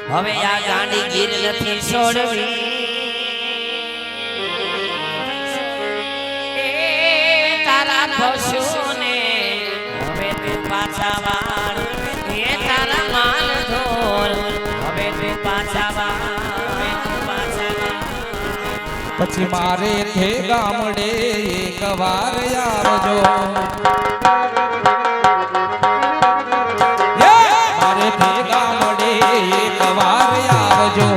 હવે આ ગાંડી ગીર નથી છોડવી તારા પશુને હવે તું પાછા વાળ એ તારા માલ ધોર હવે તું પાછા વાળ પછી મારે થે ગામડે એક વાર આવજો મારે થે ગામડે એક વાર આવજો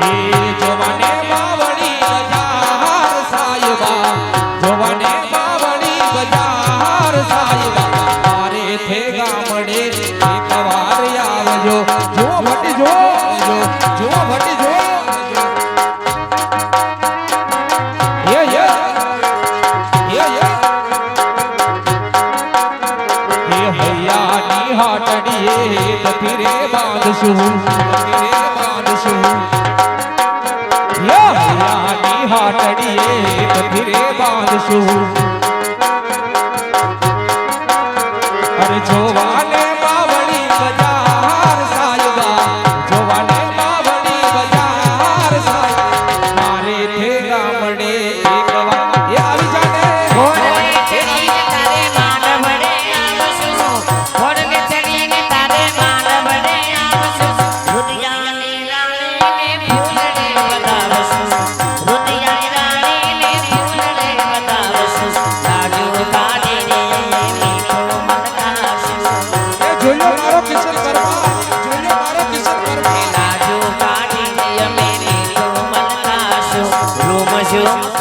એ જોવાને બાવળી બજાર સાયબા જોવાને બાવળી બજાર સાયબા મારે થે ગામડે એક વાર આવજો જો ભટી જો જો ભટી જો હૈયાની હાટડીએ ફીરે બાંધશું હૈયાની હાટડીએ ફીરે બાંધશું અરે જોવાને બાવળી બજાર સાયબા જોવાને બાવળી બજાર સાયબા મારે થે ગામડે એક વાર એ આવી જાને you